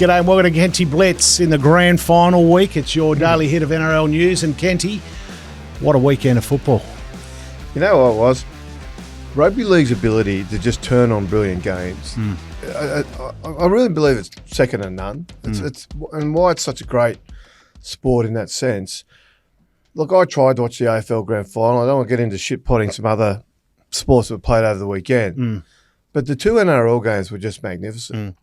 G'day and welcome to Kenty BLITZ in the grand final week. It's your daily hit of NRL news. And Kenty, what a weekend of football. You know what it was? Rugby League's ability to just turn on brilliant games. I really believe it's second to none. It's and why it's such a great sport in that sense. Look, I tried to watch the AFL grand final. I don't want to get into shit-potting some other sports that were played over the weekend. But the two NRL games were just magnificent.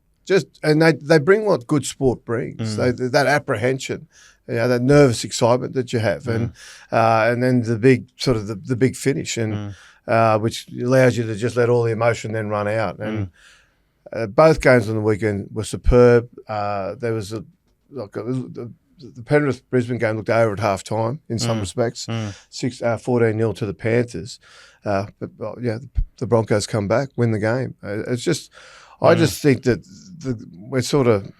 And they bring what good sport brings. That apprehension, that nervous excitement that you have, and then the big sort of the big finish, and which allows you to just let all the emotion then run out. And both games on the weekend were superb. There was the Penrith Brisbane game looked over at half time in some respects, 14-0 to the Panthers. But the Broncos come back, win the game. It's just. I just think that we're sort of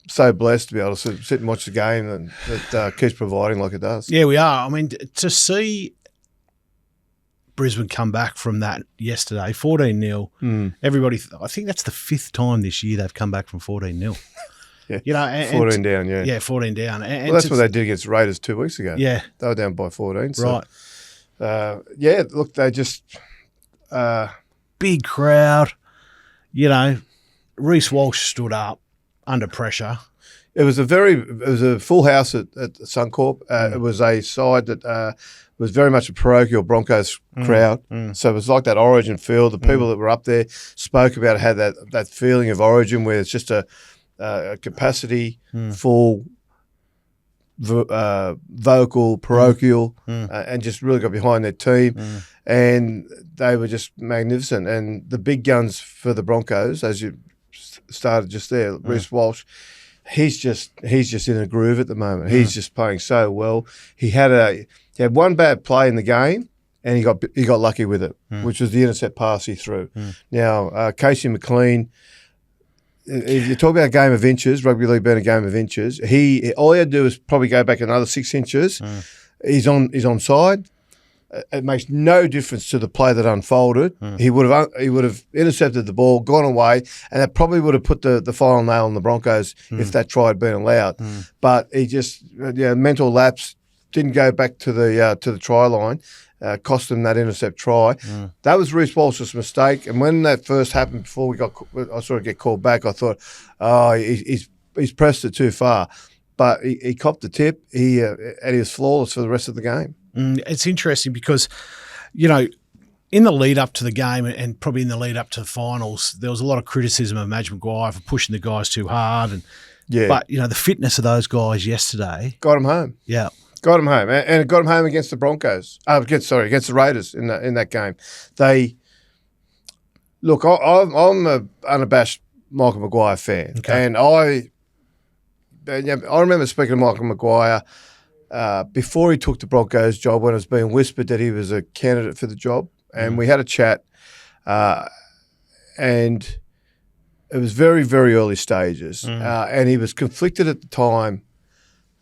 so blessed to be able to sit and watch the game that keeps providing like it does. Yeah, we are. I mean, to see Brisbane come back from that yesterday, 14-0, everybody, I think that's the fifth time this year they've come back from 14-0. Yeah, you know, 14 down, yeah. Yeah, 14 down. And that's what they did against Raiders 2 weeks ago. Yeah. They were down by 14. So, right. Look, they just... big crowd, you know. Reece Walsh stood up under pressure. It was a full house at Suncorp. It was a side that was very much a parochial Broncos crowd. So it was like that Origin feel. The people that were up there spoke about how that feeling of Origin, where it's just a capacity, full, vocal, parochial, and just really got behind their team. And they were just magnificent. And the big guns for the Broncos, as you started just there, Reece Walsh, he's just in a groove at the moment. He's just playing so well. He had one bad play in the game, and he got lucky with it, which was the intercept pass he threw. Now, Casey McLean, if you talk about a game of inches, rugby league being a game of inches, all he had to do is probably go back another 6 inches. He's onside. It makes no difference to the play that unfolded. He would have intercepted the ball, gone away, and that probably would have put the final nail on the Broncos if that try had been allowed. But he just mental lapse, didn't go back to the try line, cost him that intercept try. That was Reece Walsh's mistake. And when that first happened, before I sort of get called back, I thought, he's pressed it too far. But he copped the tip. And he was flawless for the rest of the game. It's interesting because, you know, in the lead up to the game and probably in the lead up to the finals, there was a lot of criticism of Maguire for pushing the guys too hard. But, you know, the fitness of those guys yesterday. Got them home. Yeah. Got them home. And it got them home against the Broncos. Against the Raiders in that game. I'm an unabashed Michael Maguire fan. Okay. And I remember speaking to Michael Maguire before he took the Broncos job, when it was being whispered that he was a candidate for the job. And we had a chat, and it was very, very early stages. And he was conflicted at the time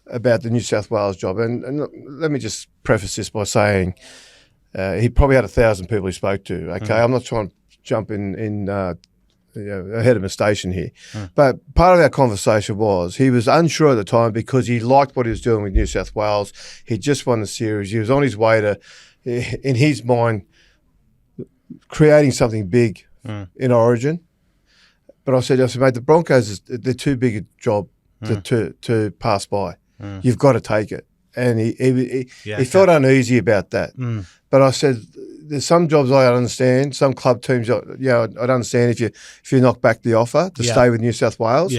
about the New South Wales job. And let me just preface this by saying he probably had 1,000 people he spoke to. Okay, I'm not trying to jump in ahead of my station here. But part of our conversation was he was unsure at the time because he liked what he was doing with New South Wales. He just won the series. He was on his way to, in his mind, creating something big in Origin. But I said, mate, the Broncos, they're too big a job to pass by. You've got to take it. And he felt uneasy about that. But I said, there's some jobs I understand, some club teams, I'd understand if you knock back the offer to stay with New South Wales.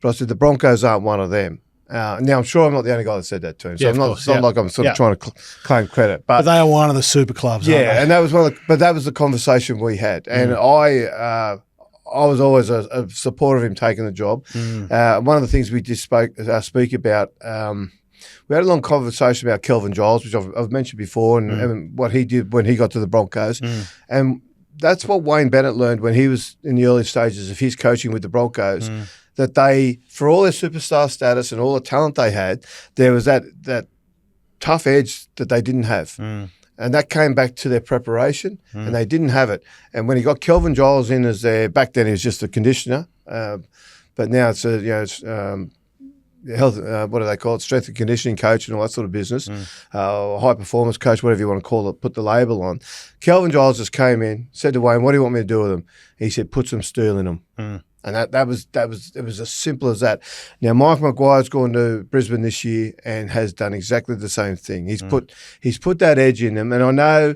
But I said, the Broncos aren't one of them. Now, I'm sure I'm not the only guy that said that to him. So it's not like I'm sort of trying to claim credit. But they are one of the super clubs, aren't they? And that was that was the conversation we had. And I was always a supporter of him taking the job. One of the things we did speak about, we had a long conversation about Kelvin Giles, which I've mentioned before, and what he did when he got to the Broncos. And that's what Wayne Bennett learned when he was in the early stages of his coaching with the Broncos, that they, for all their superstar status and all the talent they had, there was that tough edge that they didn't have. And that came back to their preparation, and they didn't have it. And when he got Kelvin Giles in as back then he was just a conditioner, but now it's health. What do they call it? Strength and conditioning coach and all that sort of business, high performance coach, whatever you want to call it. Put the label on. Kelvin Giles just came in, said to Wayne, "What do you want me to do with them?" He said, "Put some steel in them." And it was as simple as that. Now Mike Maguire's gone to Brisbane this year and has done exactly the same thing. He's put that edge in them, and I know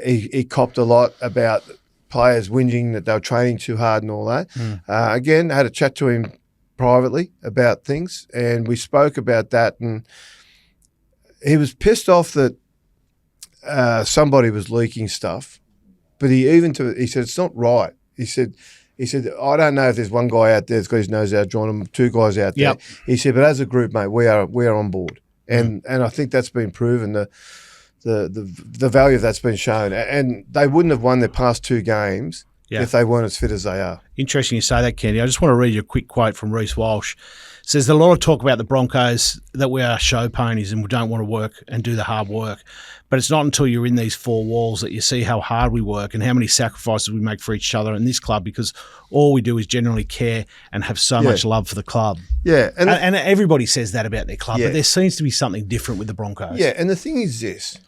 he copped a lot about players whinging that they were training too hard and all that. Again, I had a chat to him privately about things, and we spoke about that, and he was pissed off that somebody was leaking stuff, but he said it's not right. He said, I don't know if there's one guy out there that's got his nose out drawn and two guys out there. Yep. He said, but as a group, mate, we are on board. And I think that's been proven, the value of that's been shown. And they wouldn't have won their past two games if they weren't as fit as they are. Interesting you say that, Kenty. I just want to read you a quick quote from Reece Walsh. It says, "There's a lot of talk about the Broncos, that we are show ponies and we don't want to work and do the hard work. But it's not until you're in these four walls that you see how hard we work and how many sacrifices we make for each other in this club, because all we do is genuinely care and have so much love for the club." Yeah. And everybody says that about their club, but there seems to be something different with the Broncos. Yeah, and the thing is this.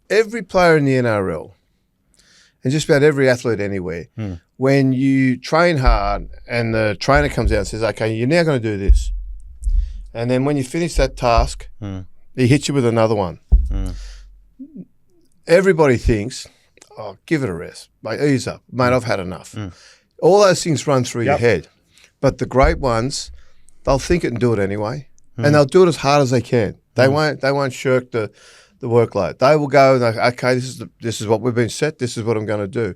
Every player in the NRL, and just about every athlete anywhere, when you train hard and the trainer comes out and says, "Okay, you're now going to do this," and then when you finish that task, he hits you with another one. Everybody thinks, "Oh, give it a rest. Like, ease up. Mate, I've had enough." All those things run through your head. But the great ones, they'll think it and do it anyway. And they'll do it as hard as they can. They won't shirk the workload. They will go and go, "Okay, this is what we've been set. This is what I'm going to do."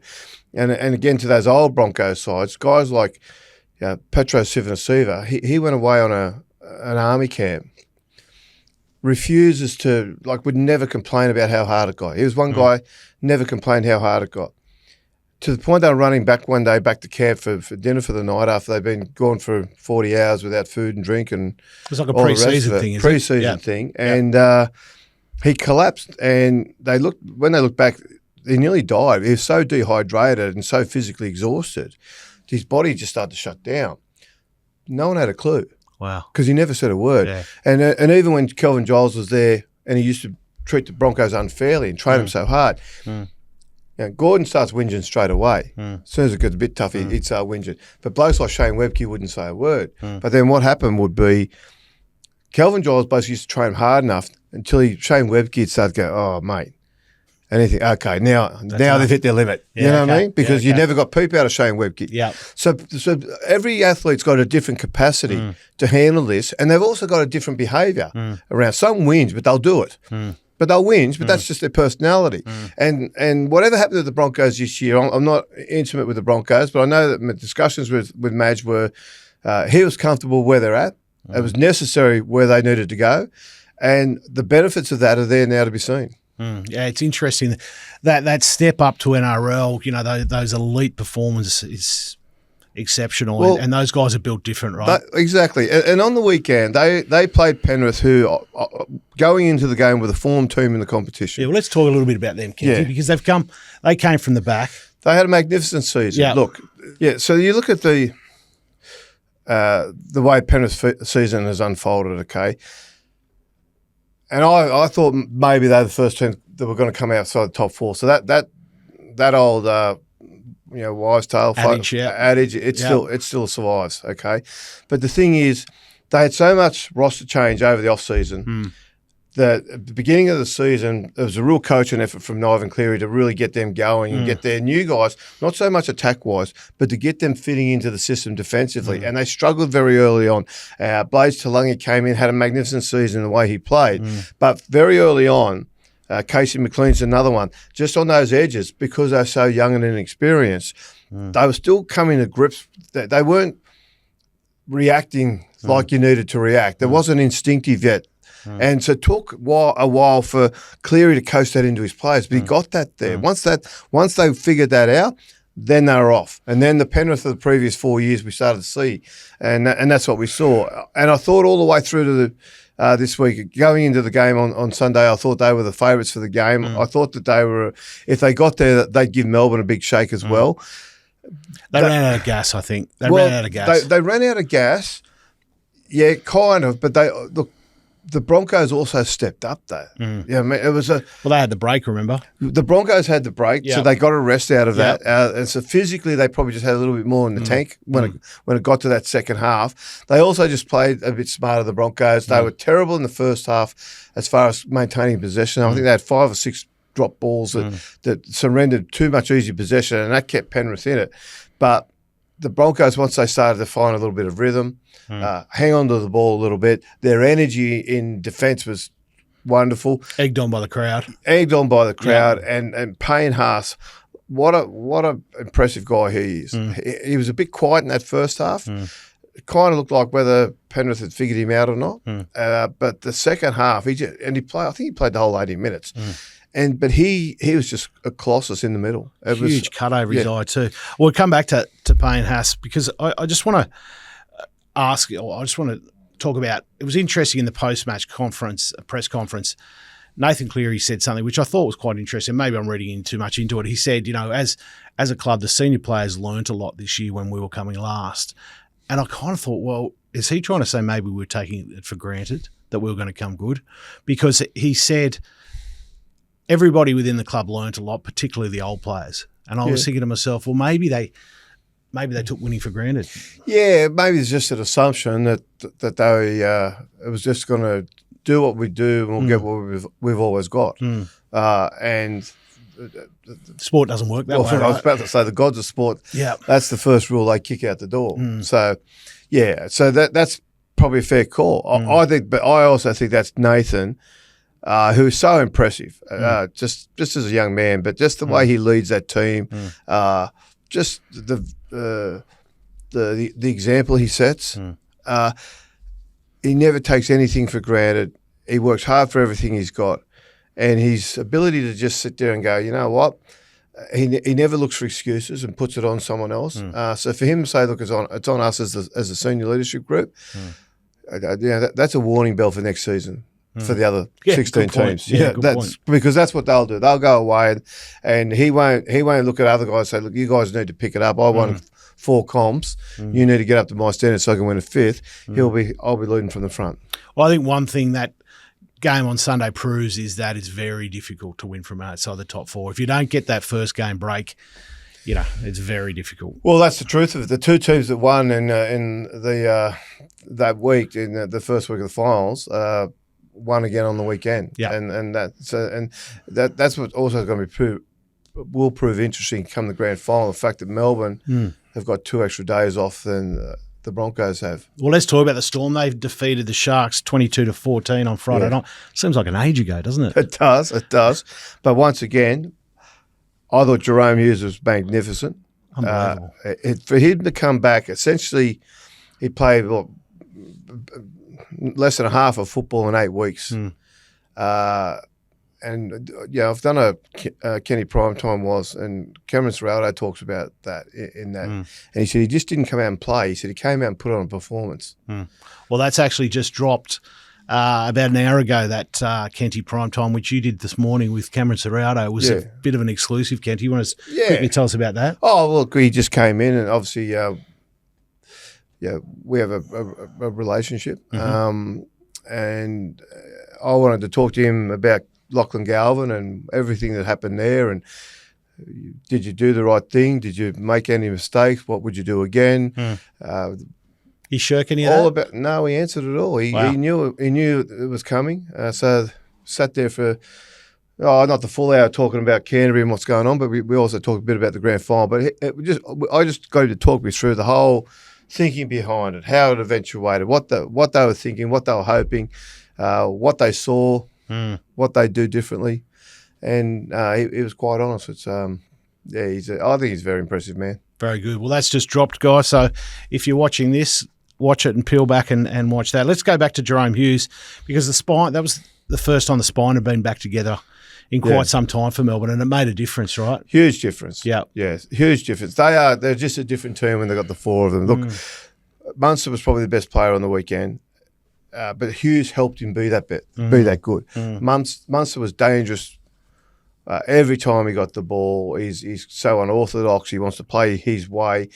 And again, to those old Broncos sides, guys like Petro Civoniceva, he went away on an army camp, refuses to, would never complain about how hard it got. He was one guy, never complained how hard it got. To the point they were running back one day back to camp for dinner for the night after they'd been gone for 40 hours without food and drink. And it was like a pre-season thing, isn't it? Pre-season thing. And he collapsed, and when they looked back, he nearly died. He was so dehydrated and so physically exhausted, his body just started to shut down. No one had a clue. Wow. Because he never said a word. Yeah. And even when Kelvin Giles was there and he used to treat the Broncos unfairly and train them so hard, Gordon starts whinging straight away. As soon as it gets a bit tough, he'd start whinging. But blokes like Shane Webke wouldn't say a word. But then what happened would be Kelvin Giles basically used to train him hard enough until Shane Webke would start to go, "Oh, mate." And he think, "Okay, now they've hit their limit." You know what I mean? Because you never got poop out of Shane Webke. Yeah. So every athlete's got a different capacity to handle this, and they've also got a different behaviour around. Some whinge, but they'll do it. But they'll whinge, but that's just their personality. And whatever happened to the Broncos this year, I'm not intimate with the Broncos, but I know that my discussions with Madge were he was comfortable where they're at. It was necessary where they needed to go. And the benefits of that are there now to be seen. Yeah, it's interesting that step up to NRL. Those elite performances is exceptional, well, and those guys are built different, right? Exactly. And on the weekend, they played Penrith, who going into the game with a form team in the competition. Yeah, well, let's talk a little bit about them, Kenty, because they came from the back. They had a magnificent season. Yeah. Look, so you look at the way Penrith's season has unfolded, okay. And I thought maybe they're the first team that were going to come outside the top four. So that old wives' tale adage, it still survives. Okay, but the thing is, they had so much roster change over the off season that at the beginning of the season there was a real coaching effort from Niven Cleary to really get them going and get their new guys, not so much attack wise, but to get them fitting into the system defensively. And they struggled very early on. Blades Talangi came in, had a magnificent season in the way he played, but very early on, Casey McLean's another one, just on those edges, because they're so young and inexperienced, they were still coming to grips. They weren't reacting like you needed to react. There wasn't instinctive yet. And so it took a while for Cleary to coast that into his players, but he got that there. Once they figured that out, then they were off. And then the Penrith of the previous 4 years we started to see, and that's what we saw. And I thought all the way through to this week. Going into the game on Sunday, I thought they were the favourites for the game. I thought that they were, if they got there, they'd give Melbourne a big shake as well. They ran out of gas, I think. They ran out of gas. They ran out of gas, yeah, kind of. But the Broncos also stepped up though. Yeah, I mean, it was well, they had the break, remember? The Broncos had the break, so they got a rest out of that. And so physically, they probably just had a little bit more in the tank when it got to that second half. They also just played a bit smarter, the Broncos. They were terrible in the first half as far as maintaining possession. I think they had 5 or 6 drop balls that surrendered too much easy possession, and that kept Penrith in it. But the Broncos, once they started to find a little bit of rhythm, hang on to the ball a little bit, their energy in defence was wonderful. Egged on by the crowd. And Payne Haas, what a impressive guy he is. He was a bit quiet in that first half. It kind of looked like whether Penrith had figured him out or not. But the second half, I think he played the whole 80 minutes. But he was just a colossus in the middle. Huge cut over his eye too. We'll come back to Payne Haas because I just want to ask, or I just want to talk about, it was interesting in the post-match press conference, Nathan Cleary said something which I thought was quite interesting. Maybe I'm reading too much into it. He said, as a club, the senior players learnt a lot this year when we were coming last. And I kind of thought, well, is he trying to say maybe we were taking it for granted that we were going to come good? Because he said everybody within the club learnt a lot, particularly the old players. And I was thinking to myself, well, maybe they took winning for granted. Yeah, maybe it's just an assumption that they it was just going to do what we do and we'll get what we've always got. And sport doesn't work that way. I was about to say the gods of sport. Yeah, that's the first rule they kick out the door. So that's probably a fair call. I think, but I also think that's Nathan. Who is so impressive, just as a young man, but just the way he leads that team, just the example he sets. He never takes anything for granted. He works hard for everything he's got, and his ability to just sit there and go, you know what? He never looks for excuses and puts it on someone else. So for him to say, look, it's on us as a senior leadership group. That's a warning bell for next season. For the other 16 teams, because that's what they'll do. They'll go away, and he won't look at other guys and say, "Look, you guys need to pick it up. I won 4 comps. You need to get up to my standard so I can win a 5th." I'll be leading from the front. Well, I think one thing that game on Sunday proves is that it's very difficult to win from outside the top 4. If you don't get that first game break, it's very difficult. Well, that's the truth of it. The 2 teams that won in the that week in the first week of the finals. Won again on the weekend, and that's what also is going to will prove interesting come the grand final. The fact that Melbourne have got 2 extra days off than the Broncos have. Well, let's talk about the Storm. They've defeated the Sharks 22-14 on Friday night. Seems like an age ago, doesn't it? It does. But once again, I thought Jerome Hughes was magnificent. Unbelievable. For him to come back, essentially, he played less than a half of football in 8 weeks. And I've done a Kenty Primetime Woz, and Cameron Ciraldo talks about that in that. And he said he just didn't come out and play. He said he came out and put on a performance. Well, that's actually just dropped about an hour ago, that Kenty Primetime, which you did this morning with Cameron Ciraldo. It was a bit of an exclusive, Kenty. You want to quickly tell us about that? Oh, look, he just came in, and obviously we have a relationship. And I wanted to talk to him about Lachlan Galvin and everything that happened there, and did you do the right thing? Did you make any mistakes? What would you do again? He shirk any of that? No, he answered it all. He knew it was coming. So sat there for not the full hour talking about Canterbury and what's going on, but we also talked a bit about the grand final. But I just got him to talk me through the whole thinking behind it, how it eventuated, what they were thinking, what they were hoping, what they saw, what they do differently, and he was quite honest. It's I think he's a very impressive man. Very good. Well, that's just dropped, guys. So if you're watching this, watch it and peel back and watch that. Let's go back to Jerome Hughes, because the spine, that was the first time the spine had been back together in quite some time for Melbourne, and it made a difference, right? Huge difference. Yeah. Yes, huge difference. They're just a different team when they got the 4 of them. Look, Munster was probably the best player on the weekend. but Hughes helped him be that good. Munster was dangerous. Every time he got the ball, he's so unorthodox. He wants to play his way,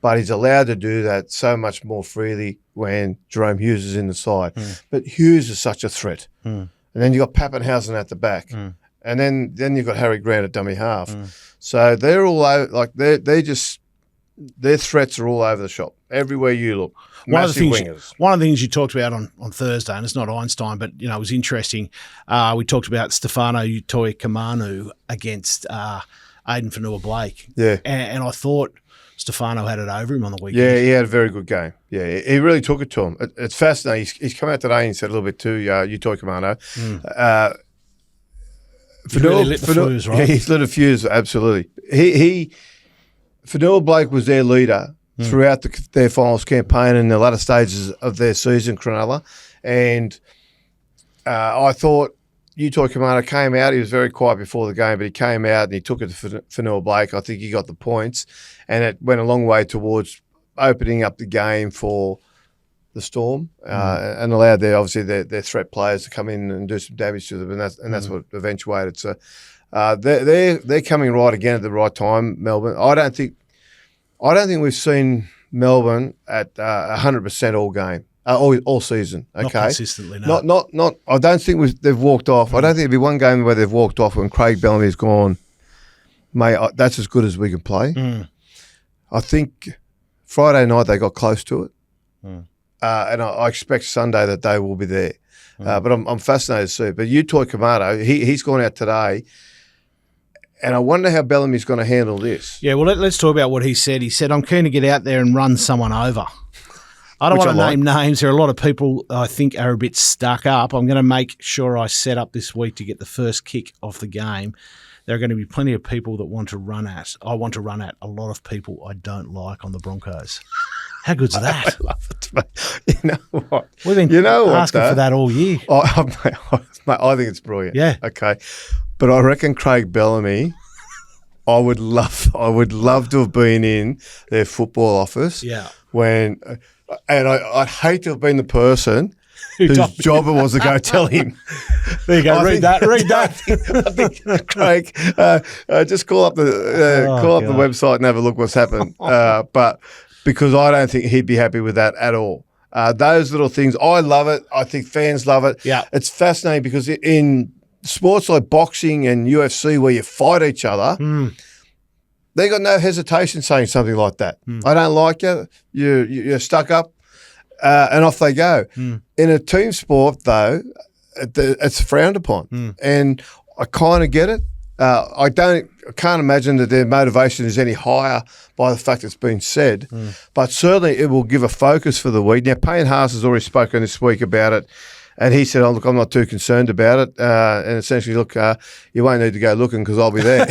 but he's allowed to do that so much more freely when Jerome Hughes is in the side. But Hughes is such a threat. And then you've got Pappenhausen at the back. And then you've got Harry Grant at dummy half. So they're all over, like their threats are all over the shop. Everywhere you look. One of the things you talked about on Thursday, and it's not Einstein, but it was interesting. We talked about Stefano Utoikamanu against Aiden Fanua-Blake. Yeah. And I thought Stefano had it over him on the weekend. Yeah, he had a very good game. Yeah, he really took it to him. It's fascinating. He's come out today and said a little bit to Utoikamanu. He really lit the fuse, right? Yeah, he's lit a fuse, absolutely. Fanua-Blake was their leader throughout their finals campaign and the latter stages of their season, Cronulla. And I thought Utoikamanu came out. He was very quiet before the game, but he came out and he took it to Fanua-Blake. I think he got the points, and it went a long way towards opening up the game for the Storm and allowed their threat players to come in and do some damage to them, and that's what eventuated. So they're coming right again at the right time, Melbourne. I don't think we've seen Melbourne at 100% all game, all season. Okay, not consistently. No. Not. I don't think they've walked off. I don't think there'll be one game where they've walked off when Craig Bellamy's gone. Mate, that's as good as we can play. I think Friday night they got close to it, and I expect Sunday that they will be there. But I'm fascinated to see it. But Utoikamanu, he's gone out today. And I wonder how Bellamy's going to handle this. Yeah, well, let's talk about what he said. He said, I'm keen to get out there and run someone over. I don't want to name names. There are a lot of people I think are a bit stuck up. I'm going to make sure I set up this week to get the first kick off the game. There are going to be plenty of people that want to run at. I want to run at a lot of people I don't like on the Broncos. How good's that? I love it, mate. You know what? We've been asking for that all year. Mate, I think it's brilliant. Yeah. Okay. But I reckon Craig Bellamy, I would love to have been in their football office. Yeah. And I'd hate to have been the person whose job it was to go tell him. There you go. Read that. I think Craig, just call up the website and have a look what's happened. But because I don't think he'd be happy with that at all. Those little things, I love it. I think fans love it. Yeah. It's fascinating because in sports like boxing and UFC where you fight each other, they got no hesitation saying something like that. I don't like you. You're stuck up, and off they go. In a team sport, though, it's frowned upon, and I kind of get it. I can't imagine that their motivation is any higher by the fact it's been said, but certainly it will give a focus for the week. Now, Payne Haas has already spoken this week about it. And he said, look, I'm not too concerned about it. And essentially, look, you won't need to go looking because I'll be there.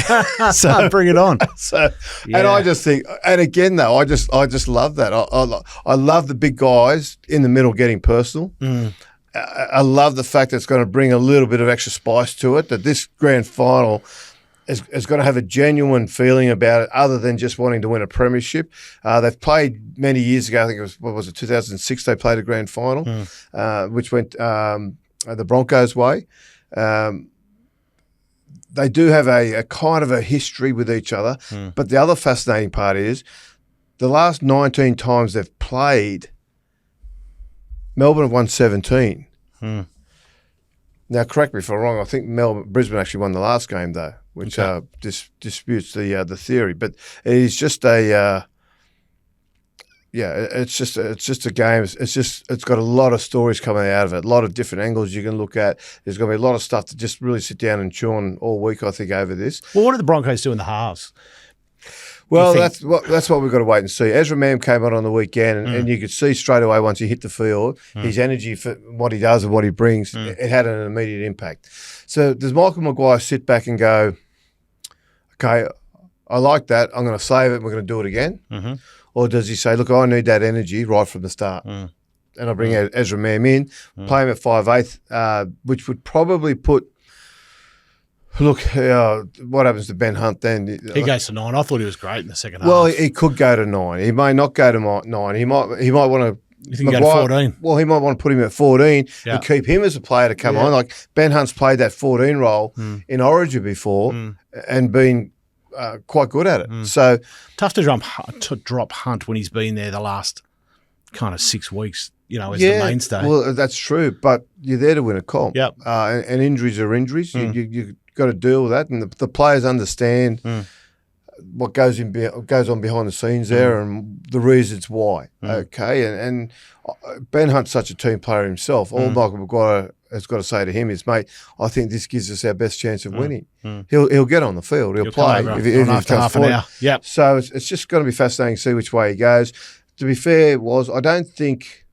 So bring it on. And I just think, and again, though, I just love that. I love the big guys in the middle getting personal. I love the fact that it's going to bring a little bit of extra spice to it, that this grand final is going to have a genuine feeling about it other than just wanting to win a premiership. They've played many years ago, I think it was, 2006 they played a grand final, which went the Broncos' way. They do have a kind of a history with each other, but the other fascinating part is the last 19 times they've played, Melbourne have won 17. Now, correct me if I'm wrong. I think Brisbane actually won the last game though, which disputes the theory. But it is just it's just a game. It's got a lot of stories coming out of it, a lot of different angles you can look at. There's going to be a lot of stuff to just really sit down and chew on all week, I think, over this. Well, what did the Broncos do in the halves? Well, that's what we've got to wait and see. Ezra Mam came on the weekend, and you could see straight away once he hit the field, his energy for what he does and what he brings, it had an immediate impact. So does Michael Maguire sit back and go, okay, I like that, I'm going to save it, we're going to do it again? Or does he say, look, I need that energy right from the start, and I bring Ezra Mam in, play him at 5'8", which would probably put, look, what happens to Ben Hunt then? He goes to 9. I thought he was great in the second half. Well, he could go to 9. He may not go to 9. He might want to You think Maguire, go to 14? Well, he might want to put him at 14 and keep him as a player to come on. Like Ben Hunt's played that 14 role in Origin before and been quite good at it. So tough to drop Hunt when he's been there the last kind of 6 weeks, as the mainstay. Well, that's true, but you're there to win a comp. Yep. And injuries are injuries. You've got to deal with that, and the players understand what goes on behind the scenes there and the reasons why. Okay, and Ben Hunt's such a team player himself. All Michael Maguire has got to say to him is, mate, I think this gives us our best chance of winning. He'll get on the field. He'll play if he after half an hour. Yep. So it's just going to be fascinating to see which way he goes. To be fair, I don't think,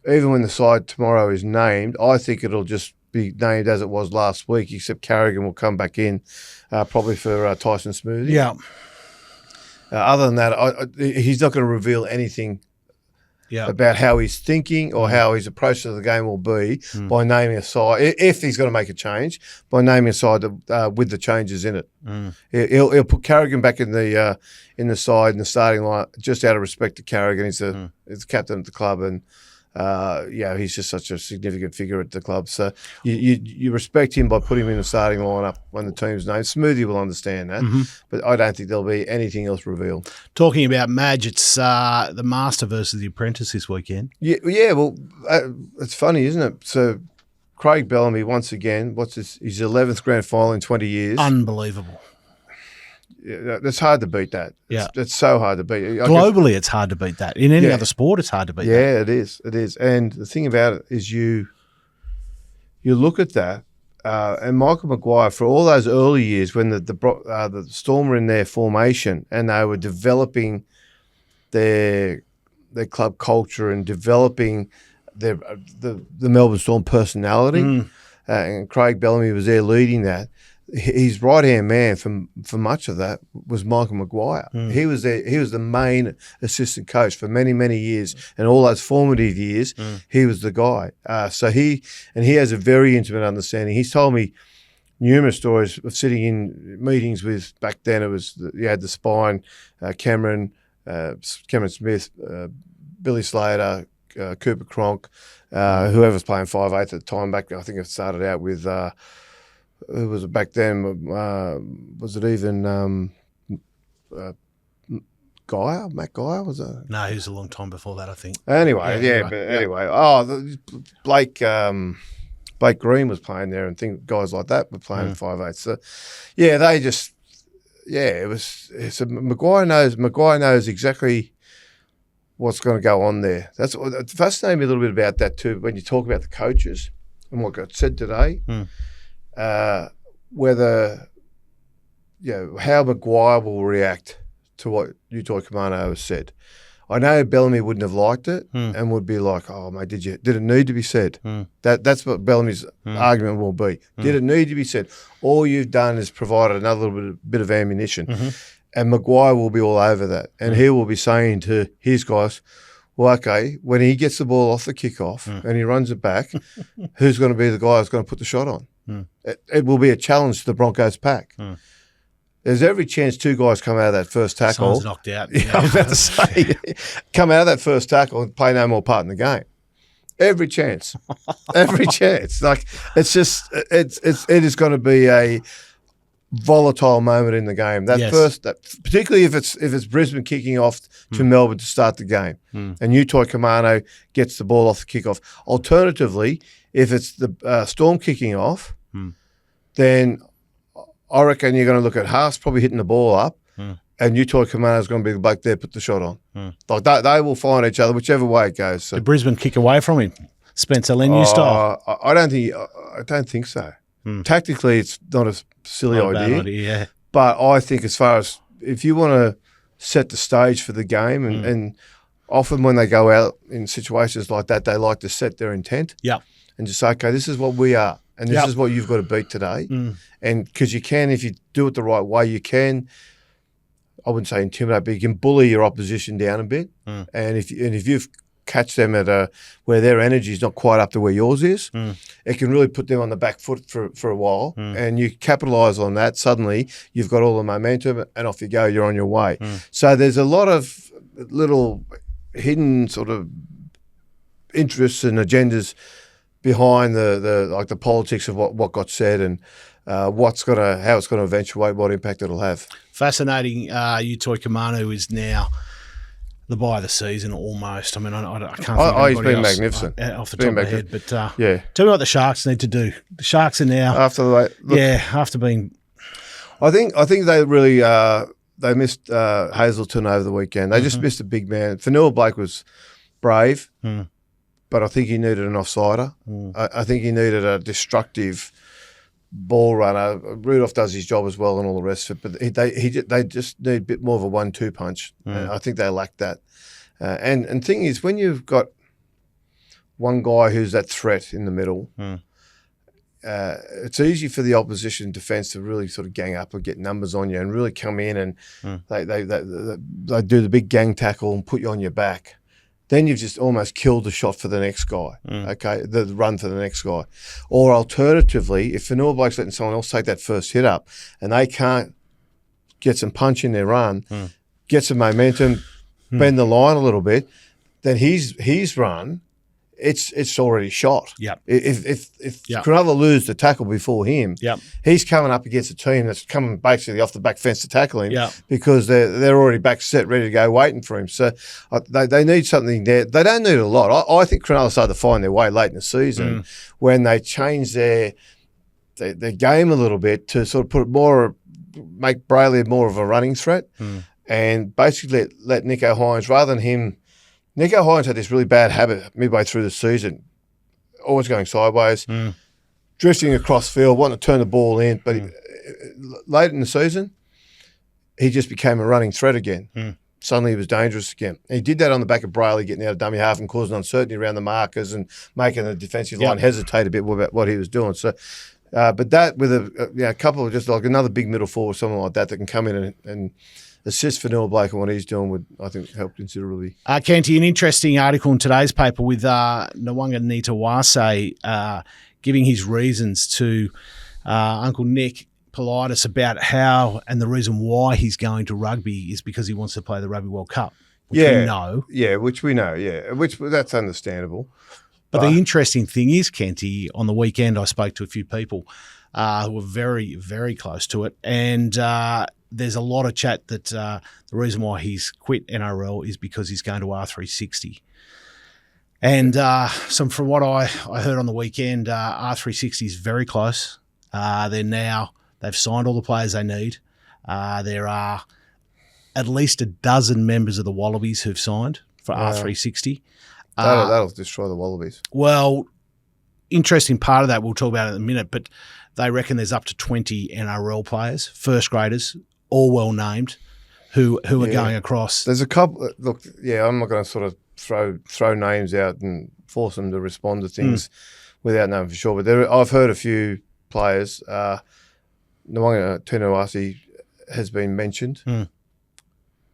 even when the side tomorrow is named, I think it'll just be named as it was last week, except Carrigan will come back in probably for Tyson Smoothie. Yeah. Other than that, he's not going to reveal anything about how he's thinking or how his approach to the game will be by naming a side, if he's going to make a change, by naming a side with the changes in it. He'll put Carrigan back in the side in the starting line just out of respect to Carrigan. He's the captain of the club, and he's just such a significant figure at the club. So you respect him by putting him in the starting lineup when the team's named. Smoothie will understand that, but I don't think there'll be anything else revealed. Talking about Madge, it's the Master versus the Apprentice this weekend. Yeah. Well, it's funny, isn't it? So Craig Bellamy once again. His 11th grand final in 20 years. Unbelievable. Yeah, it's hard to beat that. It's so hard to beat. Globally, it's hard to beat that. In any other sport, it's hard to beat that. Yeah, it is. It is. And the thing about it is you look at that, and Michael Maguire, for all those early years when the Storm were in their formation and they were developing their club culture and developing the Melbourne Storm personality, and Craig Bellamy was there leading that. His right-hand man for much of that was Michael Maguire. He was there. He was the main assistant coach for many, many years, and all those formative years, he was the guy. So he has a very intimate understanding. He's told me numerous stories of sitting in meetings with, back then it was, you had the spine, Cameron Smith, Billy Slater, Cooper Cronk, whoever was playing 5'8" at the time. Back then, I think it started out with. Who was it back then? Was it even Guyer? Matt Guyer? Was it? No, he was a long time before that, I think. Anyway, Blake Green was playing there, and guys like that were playing 5'8". So, they just, it was. So Maguire knows exactly what's going to go on there. That's what fascinated me a little bit about that too. When you talk about the coaches and what got said today. Whether, how Maguire will react to what Utoikamanu has said. I know Bellamy wouldn't have liked it and would be like, oh, mate, did it need to be said? That's what Bellamy's argument will be. Did it need to be said? All you've done is provided another little bit of ammunition. And Maguire will be all over that. And he will be saying to his guys, well, okay, when he gets the ball off the kickoff and he runs it back, who's going to be the guy who's going to put the shot on? It will be a challenge to the Broncos pack. There's every chance two guys come out of that first tackle. Someone's knocked out. I was about to say, come out of that first tackle and play no more part in the game. Every chance. Every chance. Like, it is going to be a volatile moment in the game. Particularly if it's Brisbane kicking off to Melbourne to start the game, and Utoikamanu gets the ball off the kickoff. Alternatively, if it's the Storm kicking off, then I reckon you're going to look at Haas probably hitting the ball up, and Utoikamanu is going to be the bloke there put the shot on. Like they will find each other whichever way it goes. So. Did Brisbane kick away from him, Spencer Leniu style? I don't think so. Tactically, it's not a silly idea, but I think as far as if you want to set the stage for the game, and often when they go out in situations like that, they like to set their intent and just say, okay, this is what we are, and this is what you've got to beat today. And because you can, if you do it the right way, you can, I wouldn't say intimidate, but you can bully your opposition down a bit. And if you've catch them at where their energy is not quite up to where yours is, it can really put them on the back foot for a while, and you capitalise on that. Suddenly, you've got all the momentum, and off you go. You're on your way. So there's a lot of little hidden sort of interests and agendas behind the politics of what got said and how it's going to eventuate, what impact it'll have. Fascinating. Utoikamanu is now the buy of the season almost. I mean, I can't think of anybody he's been else magnificent off the top of my head. But yeah, tell me what the Sharks need to do. The Sharks are now after being. I think they really they missed Hazelton over the weekend. They just missed a big man. Fanua Blake was brave, but I think he needed an offsider. I think he needed a destructive ball runner. Rudolph does his job as well and all the rest of it, but they just need a bit more of a 1-2 punch. I think they lack that. And thing is, when you've got one guy who's that threat in the middle, it's easy for the opposition defence to really sort of gang up and get numbers on you and really come in and they do the big gang tackle and put you on your back. Then you've just almost killed the shot for the next guy, okay, the run for the next guy. Or alternatively, if Fanua Blake's letting someone else take that first hit up and they can't get some punch in their run, get some momentum, bend the line a little bit, then his run, it's already shot. Yep. If Cronulla lose the tackle before him, he's coming up against a team that's coming basically off the back fence to tackle him because they're already back set, ready to go, waiting for him. So they need something there. They don't need a lot. I think Cronulla started to find their way late in the season when they changed their game a little bit to sort of make Brayley more of a running threat and basically let Nico Hines, rather than him. Nico Hines had this really bad habit midway through the season, always going sideways, drifting across field, wanting to turn the ball in. But late in the season, he just became a running threat again. Suddenly he was dangerous again. And he did that on the back of Brayley, getting out of dummy half and causing uncertainty around the markers and making the defensive line hesitate a bit about what he was doing. So, but that with a couple of just like another big middle forward, someone like that can come in and assist Fanua Blake and what he's doing would, I think, help considerably. Kenty, an interesting article in today's paper with Utoikamanu giving his reasons to Uncle Nick Politis about how and the reason why he's going to rugby is because he wants to play the Rugby World Cup, which we know. Yeah, which we know, which that's understandable. But the interesting thing is, Kenty, on the weekend I spoke to a few people who were very, very close to it, and there's a lot of chat that the reason why he's quit NRL is because he's going to R360. And from what I heard on the weekend, R360 is very close. They've signed all the players they need. There are at least a dozen members of the Wallabies who've signed for R360. That'll destroy the Wallabies. Well, interesting part of that we'll talk about in a minute, but they reckon there's up to 20 NRL players, first graders, all well named, who are going across. There's a couple. Look, I'm not going to sort of throw names out and force them to respond to things without knowing for sure. But I've heard a few players. Nwanga Tunuasi has been mentioned,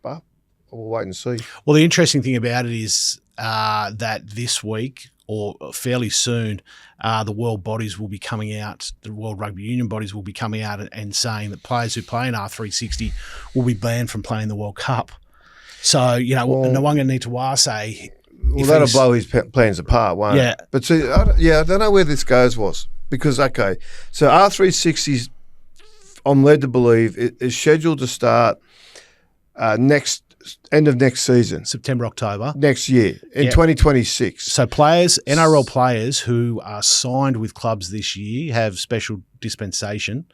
but we'll wait and see. Well, the interesting thing about it is that this week, or fairly soon, the world bodies will be coming out, the World Rugby Union bodies will be coming out and saying that players who play in R360 will be banned from playing the World Cup. So, Nwanga Tunuasi... Well, that'll blow his plans apart, won't it? But see, I don't know where this goes, because, so R360's, I'm led to believe, it is scheduled to start end of next season. September, October. Next year, in 2026. So NRL players who are signed with clubs this year have special dispensation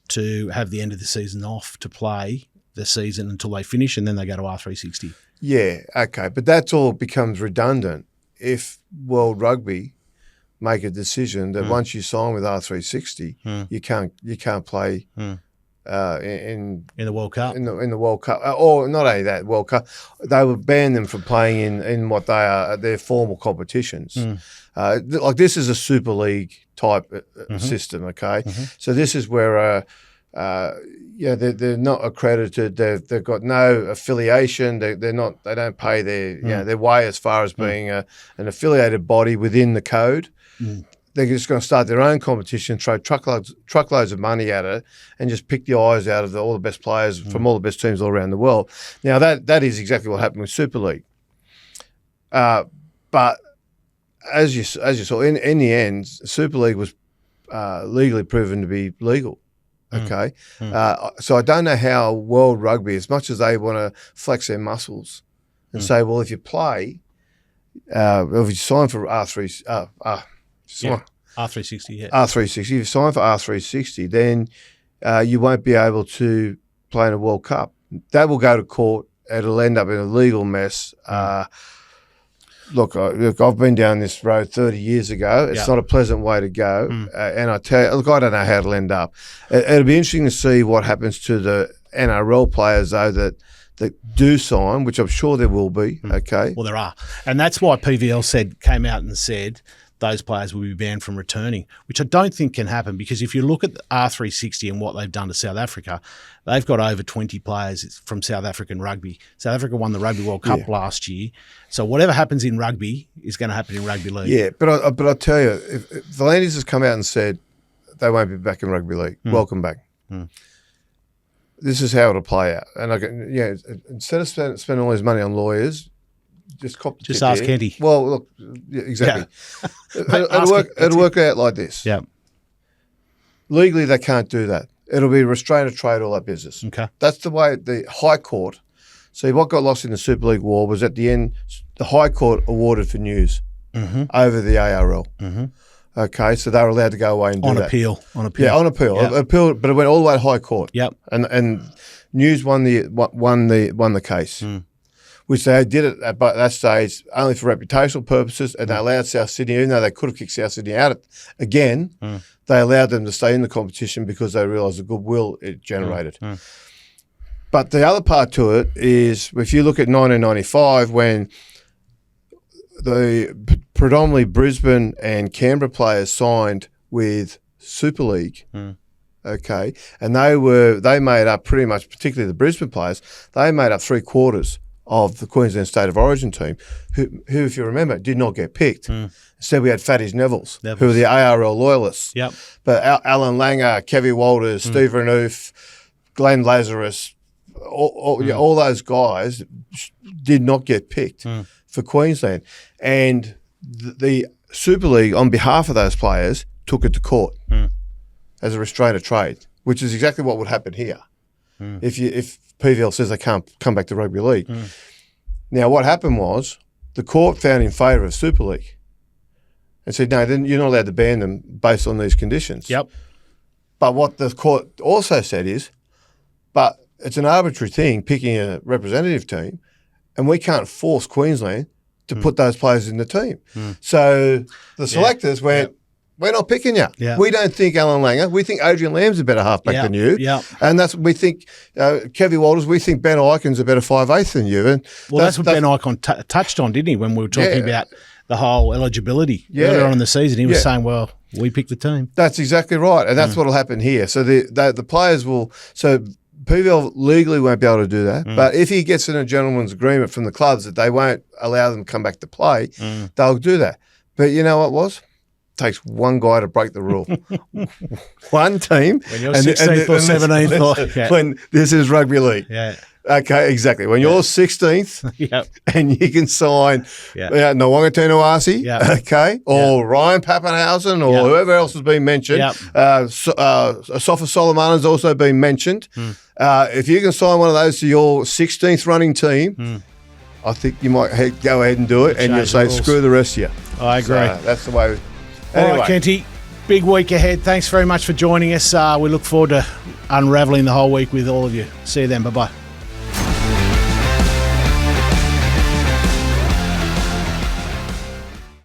to have the end of the season off to play the season until they finish, and then they go to R360. Yeah, okay. But that all becomes redundant if World Rugby make a decision that once you sign with R360, you can't play in the World Cup. In the World Cup. Or not only that, World Cup. They would ban them from playing in what they are their formal competitions. Like this is a Super League type system, okay? So this is where they're not accredited. They've got no affiliation. They don't pay their way as far as being an affiliated body within the code. They're just going to start their own competition, throw truckloads of money at it, and just pick the eyes out of all the best players from all the best teams all around the world. Now that is exactly what happened with Super League. But as you saw, in the end, Super League was legally proven to be legal. Okay, so I don't know how World Rugby, as much as they want to flex their muscles and say, well, if you play, if you sign for R360, R360, if you sign for R360, then you won't be able to play in a World Cup. That will go to court. It'll end up in a legal mess. Look, I've been down this road 30 years ago. It's not a pleasant way to go. And I tell you, look, I don't know how it'll end up. It'll be interesting to see what happens to the NRL players, though, that do sign, which I'm sure there will be, okay? Well, there are. And that's why PVL came out and said those players will be banned from returning, which I don't think can happen, because if you look at the R360 and what they've done to South Africa, they've got over 20 players from South African rugby. South Africa won the Rugby World Cup last year. So whatever happens in rugby is going to happen in rugby league. Yeah, but I tell you, if V'landys has come out and said they won't be back in rugby league, welcome back. This is how it'll play out. And instead of spending all his money on lawyers, just ask Kenty. Well, look, exactly. It'll work out like this. Yeah. Legally, they can't do that. It'll be restraint of trade, all that business. Okay. That's the way the High Court. See, what got lost in the Super League war was at the end, the High Court awarded for News over the ARL. Okay, so they were allowed to go away and do that. On appeal. Yeah, on appeal. Yep. Appeal, but it went all the way to High Court. Yep. And News won the case. Which they did it at that stage only for reputational purposes, and they allowed South Sydney, even though they could have kicked South Sydney out again, they allowed them to stay in the competition because they realised the goodwill it generated. But the other part to it is, if you look at 1995, when the predominantly Brisbane and Canberra players signed with Super League, okay, and they made up pretty much, particularly the Brisbane players, they made up 3/4 of the Queensland State of Origin team, who, if you remember, did not get picked. Instead, we had Fatties Neville's, who were the ARL loyalists. Yep. But Alan Langer, Kenty Woz, Steve Renouf, Glenn Lazarus, all those guys did not get picked for Queensland. And the Super League, on behalf of those players, took it to court as a restraint of trade, which is exactly what would happen here. If PVL says they can't come back to rugby league. Now, what happened was the court found in favour of Super League and said, no, then you're not allowed to ban them based on these conditions. Yep. But what the court also said is, but it's an arbitrary thing picking a representative team, and we can't force Queensland to put those players in the team. So the selectors went, we're not picking you. Yeah. We don't think Alan Langer. We think Adrian Lamb's a better halfback than you. Yeah. And that's we think Kenty Woz. We think Ben Icon's a better 5/8 than you. And that's what Ben Icon touched on, didn't he, when we were talking about the whole eligibility earlier on in the season? He was saying, well, we picked the team. That's exactly right. And that's what will happen here. So the players will – so PVL legally won't be able to do that. But if he gets in a gentleman's agreement from the clubs that they won't allow them to come back to play, they'll do that. But you know what was? Takes one guy to break the rule. One team. When you're 16th or 17th. When this is rugby league. Yeah. Okay, exactly. When you're 16th and you can sign Nawanga Tunuasi, okay, or Ryan Pappenhausen or whoever else has been mentioned. Sofa Solomon has also been mentioned. If you can sign one of those to your 16th running team, I think you might go ahead and do it, and you'll say, screw the rest of you. I agree. So that's the way. Anyway. All right, Kenty, big week ahead. Thanks very much for joining us. We look forward to unravelling the whole week with all of you. See you then. Bye-bye.